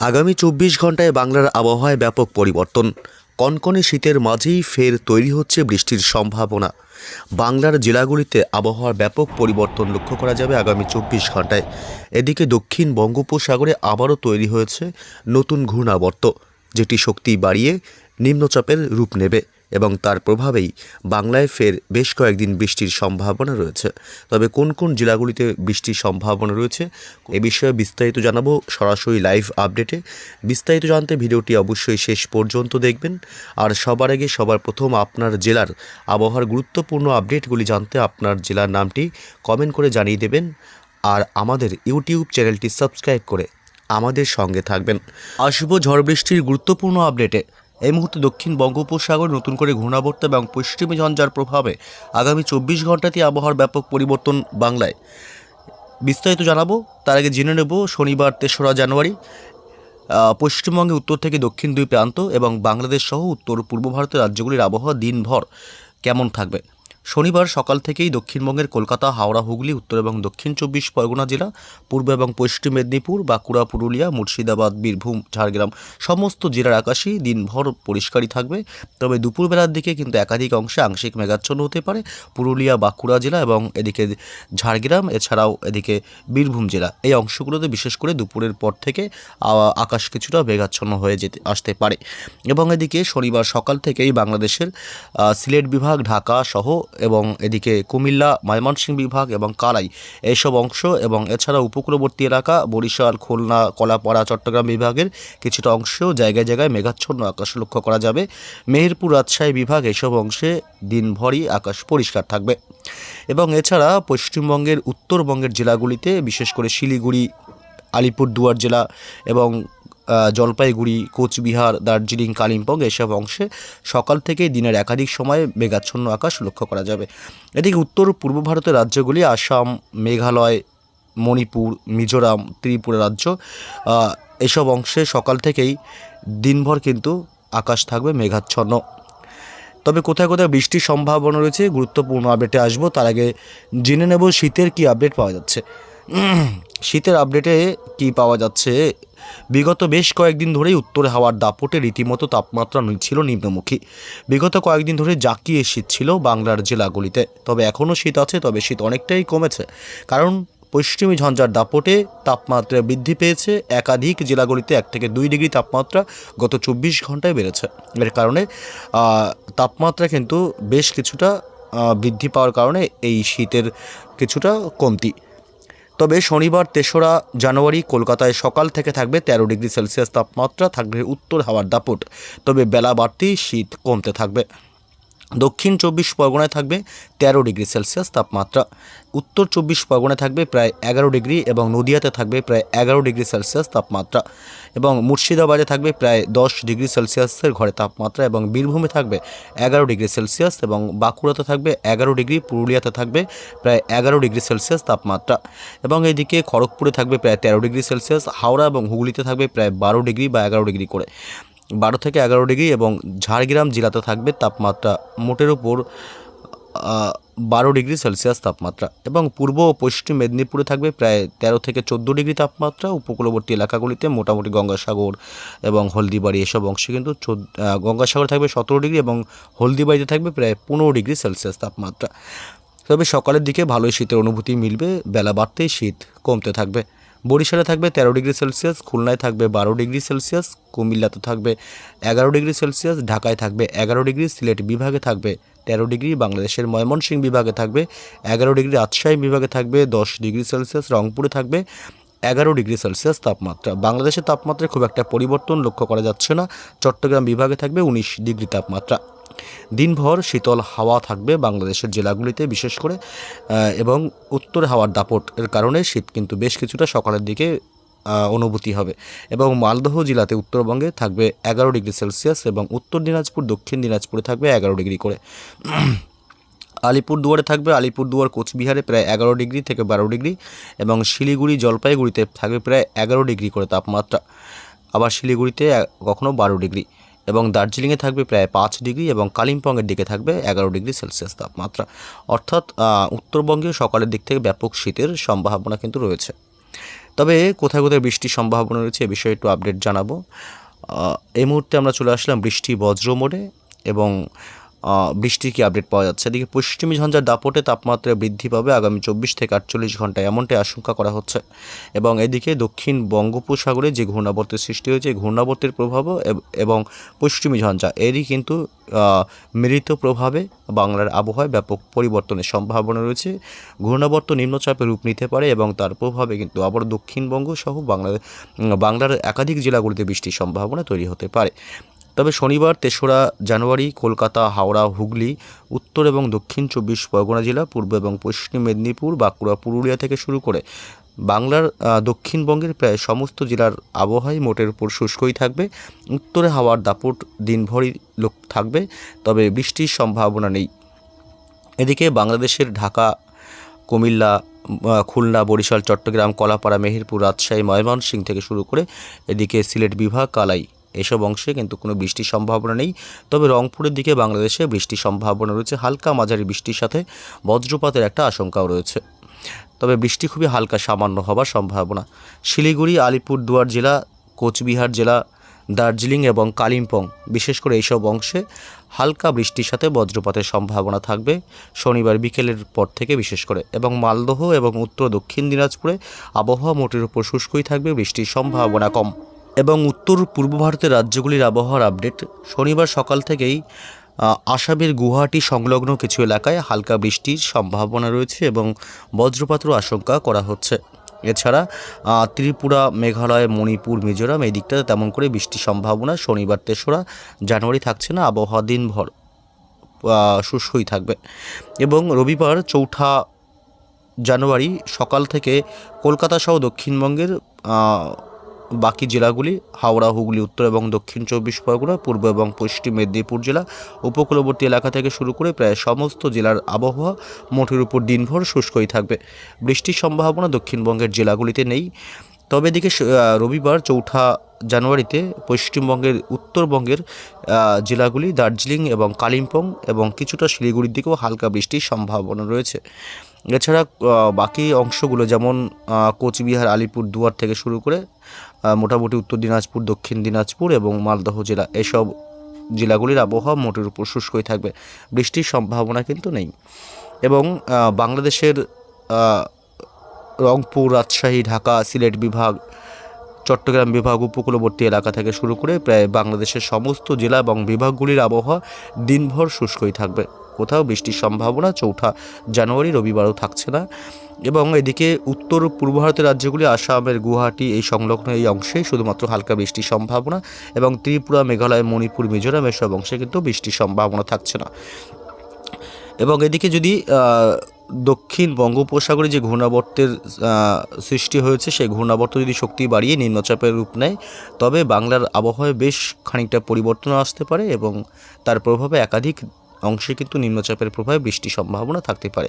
আগামী ২৪ ঘন্টায় বাংলার আবহাওয়ায় ব্যাপক পরিবর্তন। কনকনে শীতের মাঝেই ফের তৈরি হচ্ছে বৃষ্টির সম্ভাবনা। বাংলার জেলাগুলিতে আবহাওয়ার ব্যাপক পরিবর্তন লক্ষ্য করা যাবে আগামী ২৪ ঘন্টায়। এদিকে দক্ষিণ বঙ্গোপসাগরে আবারও তৈরি হয়েছে নতুন ঘূর্ণাবর্ত, যেটি শক্তি বাড়িয়ে নিম্নচাপের রূপ নেবে এবং তার প্রভাবেই বাংলায় ফের বেশ কয়েকদিন বৃষ্টির সম্ভাবনা রয়েছে। তবে কোন কোন জেলাগুলিতে বৃষ্টির সম্ভাবনা রয়েছে এ বিষয়ে বিস্তারিত জানাবো সরাসরি লাইভ আপডেটে। বিস্তারিত জানতে ভিডিওটি অবশ্যই শেষ পর্যন্ত দেখবেন। আর সবার আগে সবার প্রথম আপনার জেলার আবহাওয়ার গুরুত্বপূর্ণ আপডেটগুলি জানতে আপনার জেলার নামটি কমেন্ট করে জানিয়ে দেবেন আর আমাদের ইউটিউব চ্যানেলটি সাবস্ক্রাইব করে আমাদের সঙ্গে থাকবেন। আসবো ঝড় বৃষ্টির গুরুত্বপূর্ণ আপডেটে। এই মুহূর্তে দক্ষিণ বঙ্গোপসাগরে নতুন করে ঘূর্ণাবর্ত এবং পশ্চিমী ঝঞ্ঝার প্রভাবে আগামী ২৪ ঘন্টাতে আবহাওয়ার ব্যাপক পরিবর্তন বাংলায়। বিস্তারিত জানাবো, তার আগে জেনে নেব শনিবার ৩রা জানুয়ারি পশ্চিমবঙ্গে উত্তর থেকে দক্ষিণ দুই প্রান্ত এবং বাংলাদেশ সহ উত্তর পূর্ব ভারতের রাজ্যগুলির আবহাওয়া দিনভর কেমন থাকবে। শনিবার সকাল থেকেই দক্ষিণবঙ্গের কলকাতা, হাওড়া, হুগলি, উত্তর এবং দক্ষিণ ২৪ পরগনা জেলা, পূর্ব এবং পশ্চিম মেদিনীপুর, বাঁকুড়া, পুরুলিয়া, মুর্শিদাবাদ, বীরভূম, ঝাড়গ্রাম সমস্ত জেলার আকাশই দিনভর পরিষ্কারই থাকবে। তবে দুপুরবেলার দিকে কিন্তু একাধিক অংশে আংশিক মেঘাচ্ছন্ন হতে পারে পুরুলিয়া, বাঁকুড়া জেলা এবং এদিকে ঝাড়গ্রাম, এছাড়াও এদিকে বীরভূম জেলা। এই অংশগুলোতে বিশেষ করে দুপুরের পর থেকে আকাশ কিছুটা মেঘাচ্ছন্ন হয়ে আসতে পারে। এবং এদিকে শনিবার সকাল থেকেই বাংলাদেশের সিলেট বিভাগ, ঢাকা সহ এবং এদিকে কুমিল্লা, ময়মনসিংহ বিভাগ এবং কালাই এইসব অংশ এবং এছাড়া উপকূলবর্তী এলাকা বরিশাল, খুলনা, কলাপাড়া, চট্টগ্রাম বিভাগের কিছুটা অংশ জায়গায় জায়গায় মেঘাচ্ছন্ন আকাশ লক্ষ্য করা যাবে। মেহেরপুর, রাজশাহী বিভাগ এসব অংশে দিনভরই আকাশ পরিষ্কার থাকবে। এবং এছাড়া পশ্চিমবঙ্গের উত্তরবঙ্গের জেলাগুলিতে বিশেষ করে শিলিগুড়ি, আলিপুরদুয়ার জেলা এবং জলপাইগুড়ি, কোচবিহার, দার্জিলিং, কালিম্পং এসব অংশে সকাল থেকে দিনের একাধিক সময়ে মেঘাচ্ছন্ন আকাশ লক্ষ্য করা যাবে। এদিকে উত্তর পূর্ব ভারতের রাজ্যগুলি আসাম, মেঘালয়, মণিপুর, মিজোরাম, ত্রিপুরা রাজ্য এসব অংশে সকাল থেকেই দিনভর কিন্তু আকাশ থাকবে মেঘাচ্ছন্ন। তবে কোথায় কোথায় বৃষ্টির সম্ভাবনা রয়েছে গুরুত্বপূর্ণ আপডেটে আসবো। তার আগে জেনে নেব শীতের কি আপডেট পাওয়া যাচ্ছে। শীতের আপডেটে কি পাওয়া যাচ্ছে, বিগত বেশ কয়েকদিন ধরেই উত্তর হাওয়ার দাপটে রীতিমতো তাপমাত্রা ছিল নিম্নমুখী। বিগত কয়েকদিন ধরে জাঁকিয়ে শীত ছিল বাংলার জেলাগুলিতে। তবে এখনও শীত আছে, তবে শীত অনেকটাই কমেছে, কারণ পশ্চিমী ঝঞ্ঝার দাপটে তাপমাত্রা বৃদ্ধি পেয়েছে। একাধিক জেলাগুলিতে 1 থেকে 2 ডিগ্রি তাপমাত্রা গত 24 ঘন্টায় বেড়েছে। এর কারণে তাপমাত্রা কিন্তু বেশ কিছুটা বৃদ্ধি পাওয়ার কারণে এই শীতের কিছুটা কমতি। তবে শনিবার ৩রা জানুয়ারি কলকাতায় সকাল থেকে থাকবে 13 ডিগ্রি সেলসিয়াস তাপমাত্রা, থাকবে উত্তর হাওয়ার দাপট। তবে বেলা বাড়তেই শীত কমতে থাকবে। দক্ষিণ 24 পরগনায় থাকবে 13 ডিগ্রি সেলসিয়াস তাপমাত্রা, উত্তর 24 পরগনায় থাকবে প্রায় 11 ডিগ্রি এবং নদিয়াতে থাকবে প্রায় 11 ডিগ্রি সেলসিয়াস তাপমাত্রা এবং মুর্শিদাবাদে থাকবে প্রায় 10 ডিগ্রি সেলসিয়াসের ঘরে তাপমাত্রা এবং বীরভূমে থাকবে 11 ডিগ্রি সেলসিয়াস এবং বাঁকুড়াতে থাকবে 11 ডিগ্রি, পুরুলিয়াতে থাকবে প্রায় 11 ডিগ্রি সেলসিয়াস তাপমাত্রা এবং এইদিকে খড়গপুরে থাকবে প্রায় 13 ডিগ্রি সেলসিয়াস, হাওড়া এবং হুগলিতে থাকবে প্রায় 12 ডিগ্রি বা 11 ডিগ্রি করে, 12 থেকে 11 ডিগ্রি এবং ঝাড়গ্রাম জেলাতে থাকবে তাপমাত্রা মোটের উপর 12 ডিগ্রি সেলসিয়াস তাপমাত্রা এবং পূর্ব ও পশ্চিম মেদিনীপুরে থাকবে প্রায় 13 থেকে 14 ডিগ্রি তাপমাত্রা। উপকূলবর্তী এলাকাগুলিতে মোটামুটি গঙ্গাসাগর এবং হলদিবাড়ি এসব অংশে কিন্তু গঙ্গাসাগর থাকবে 17 ডিগ্রি এবং হলদিবাড়িতে থাকবে প্রায় 15 ডিগ্রি সেলসিয়াস তাপমাত্রা। তবে সকালের দিকে ভালোই শীতের অনুভূতি মিলবে, বেলা বাড়তেই শীত কমতে থাকবে। বরিশালে থাকবে 13 ডিগ্রি সেলসিয়াস, খুলনায় থাকবে 12 ডিগ্রি সেলসিয়াস, কুমিল্লাতে থাকবে 11 ডিগ্রি সেলসিয়াস, ঢাকায় থাকবে 11 ডিগ্রি, সিলেট বিভাগে থাকবে 13 ডিগ্রি, বাংলাদেশের ময়মনসিংহ বিভাগে থাকবে 11 ডিগ্রি, রাজশাহী বিভাগে থাকবে 10 ডিগ্রি সেলসিয়াস, রংপুরে থাকবে 11 ডিগ্রি সেলসিয়াস তাপমাত্রা। বাংলাদেশের তাপমাত্রায় খুব একটা পরিবর্তন লক্ষ্য করা যাচ্ছে না। চট্টগ্রাম বিভাগে থাকবে 19 ডিগ্রি তাপমাত্রা। দিনভর শীতল হাওয়া থাকবে বাংলাদেশের জেলাগুলিতে বিশেষ করে এবং উত্তর হাওয়ার দাপট এর কারণে শীত কিন্তু বেশ কিছুটা সকালের দিকে অনুভূতি হবে এবং মালদহ জেলাতে উত্তরবঙ্গে থাকবে 11 ডিগ্রি সেলসিয়াস এবং উত্তর দিনাজপুর, দক্ষিণ দিনাজপুরে থাকবে 11 ডিগ্রি করে। আলিপুরদুয়ারে থাকবে, আলিপুরদুয়ার, কোচবিহারে প্রায় 11 ডিগ্রি থেকে 12 ডিগ্রি এবং শিলিগুড়ি, জলপাইগুড়িতে থাকবে প্রায় 11 ডিগ্রি করে তাপমাত্রা, আবার শিলিগুড়িতে কখনো 12 ডিগ্রি এবং দার্জিলিংয়ে থাকবে প্রায় 5 ডিগ্রি এবং কালিম্পংয়ের দিকে থাকবে 11 ডিগ্রি সেলসিয়াস তাপমাত্রা। অর্থাৎ উত্তরবঙ্গে সকালের দিক থেকে ব্যাপক শীতের সম্ভাবনা কিন্তু রয়েছে। তবে কোথায় কোথায় বৃষ্টির সম্ভাবনা রয়েছে এ বিষয়ে একটু আপডেট জানাবো। এই মুহূর্তে আমরা চলে আসলাম বৃষ্টি বজ্র মোডে এবং বৃষ্টির কি আপডেট পাওয়া যাচ্ছে। এদিকে পশ্চিমী ঝঞ্ঝার দাপটে তাপমাত্রা বৃদ্ধি পাবে আগামী 24 থেকে 48 ঘন্টায়, এমনটাই আশঙ্কা করা হচ্ছে। এবং এদিকে দক্ষিণ বঙ্গোপসাগরে যে ঘূর্ণাবর্তের সৃষ্টি হয়েছে, ঘূর্ণাবর্তের প্রভাবও এবং পশ্চিমী ঝঞ্ঝা এরই কিন্তু মিলিত প্রভাবে বাংলার আবহাওয়ায় ব্যাপক পরিবর্তনের সম্ভাবনা রয়েছে। ঘূর্ণাবর্ত নিম্নচাপে রূপ নিতে পারে এবং তার প্রভাবে কিন্তু আবার দক্ষিণবঙ্গ সহ বাংলার একাধিক জেলাগুলিতে বৃষ্টির সম্ভাবনা তৈরি হতে পারে। তবে শনিবার 3রা জানুয়ারি কলকাতা, হাওড়া, হুগলি, উত্তর এবং দক্ষিণ 24 পরগনা জেলা, পূর্ব এবং পশ্চিম মেদিনীপুর, বাঁকুড়া, পুরুলিয়া থেকে শুরু করে বাংলার দক্ষিণবঙ্গের প্রায় সমস্ত জেলার আবহাওয়াই মোটের উপর শুষ্কই থাকবে। উত্তরে হাওয়ার দাপট দিনভরই থাকবে, তবে বৃষ্টির সম্ভাবনা নেই। এদিকে বাংলাদেশের ঢাকা, কুমিল্লা, খুলনা, বরিশাল, চট্টগ্রাম, কলাপাড়া, মেহেরপুর, রাজশাহী, ময়মনসিংহ থেকে শুরু করে এদিকে সিলেট বিভাগ, কালাই এসব অংশে কিন্তু কোনো বৃষ্টির সম্ভাবনা নেই। তবে রংপুরের দিকে বাংলাদেশে বৃষ্টির সম্ভাবনা রয়েছে, হালকা মাঝারি বৃষ্টির সাথে বজ্রপাতের একটা আশঙ্কাও রয়েছে। তবে বৃষ্টি খুবই হালকা সামান্য হবার সম্ভাবনা। শিলিগুড়ি, আলিপুরদুয়ার জেলা, কোচবিহার জেলা, দার্জিলিং এবং কালিম্পং বিশেষ করে এইসব অংশে হালকা বৃষ্টির সাথে বজ্রপাতের সম্ভাবনা থাকবে শনিবার বিকেলের পর থেকে বিশেষ করে। এবং মালদহ এবং উত্তর দক্ষিণ দিনাজপুরে আবহাওয়া মোটের উপর শুষ্কই থাকবে, বৃষ্টির সম্ভাবনা কম। এবং উত্তর পূর্ব ভারতের রাজ্যগুলির আবহাওয়ার আপডেট। শনিবার সকাল থেকেই আসামের গুয়াহাটি সংলগ্ন কিছু এলাকায় হালকা বৃষ্টির সম্ভাবনা রয়েছে এবং বজ্রপাতেরও আশঙ্কা করা হচ্ছে। এছাড়া ত্রিপুরা, মেঘালয়, মণিপুর, মিজোরাম এই দিকটাতে তেমন করে বৃষ্টির সম্ভাবনা শনিবার 3রা জানুয়ারি থাকছে না, আবহাওয়া দিনভর শুষ্কই থাকবে। এবং রবিবার 4ঠা জানুয়ারি সকাল থেকে কলকাতা সহ দক্ষিণবঙ্গের বাকি জেলাগুলি, হাওড়া, হুগলি, উত্তর এবং দক্ষিণ 24 পরগনা, পূর্ব এবং পশ্চিম মেদিনীপুর জেলা, উপকূলবর্তী এলাকা থেকে শুরু করে প্রায় সমস্ত জেলার আবহাওয়া মোটের উপর দিনভর শুষ্কই থাকবে। বৃষ্টির সম্ভাবনা দক্ষিণবঙ্গের জেলাগুলিতে নেই। তবে এদিকে রবিবার 4ঠা জানুয়ারিতে পশ্চিমবঙ্গের উত্তরবঙ্গের জেলাগুলি, দার্জিলিং এবং কালিম্পং এবং কিছুটা শিলিগুড়ির দিকেও হালকা বৃষ্টির সম্ভাবনা রয়েছে। এছাড়া বাকি অংশগুলো যেমন কোচবিহার, আলিপুরদুয়ার থেকে শুরু করে মোটামুটি উত্তর দিনাজপুর, দক্ষিণ দিনাজপুর এবং মালদহ জেলা, এসব জেলাগুলির আবহাওয়া মোটের উপর শুষ্কই থাকবে, বৃষ্টির সম্ভাবনা কিন্তু নেই। এবং বাংলাদেশের রংপুর, রাজশাহী, ঢাকা, সিলেট বিভাগ, চট্টগ্রাম বিভাগ, উপকূলবর্তী এলাকা থেকে শুরু করে প্রায় বাংলাদেশের সমস্ত জেলা এবং বিভাগগুলির আবহাওয়া দিনভর শুষ্কই থাকবে, কোথাও বৃষ্টির সম্ভাবনা 4ঠা জানুয়ারি রবিবারও থাকছে না। এবং এদিকে উত্তর পূর্ব ভারতের রাজ্যগুলি, আসামের গুয়াহাটি এই সংলগ্ন এই অংশেই শুধুমাত্র হালকা বৃষ্টির সম্ভাবনা এবং ত্রিপুরা, মেঘালয়, মণিপুর, মিজোরাম এসব অংশে কিন্তু বৃষ্টির সম্ভাবনা থাকছে না। এবং এদিকে যদি দক্ষিণ বঙ্গোপসাগরে যে ঘূর্ণাবর্তের সৃষ্টি হয়েছে, সেই ঘূর্ণাবর্ত যদি শক্তি বাড়িয়ে নিম্নচাপের রূপ নেয়, তবে বাংলার আবহাওয়ায় বেশ খানিকটা পরিবর্তন আসতে পারে এবং তার প্রভাবে একাধিক অংশে কিন্তু নিম্নচাপের প্রভাবে বৃষ্টির সম্ভাবনা থাকতে পারে।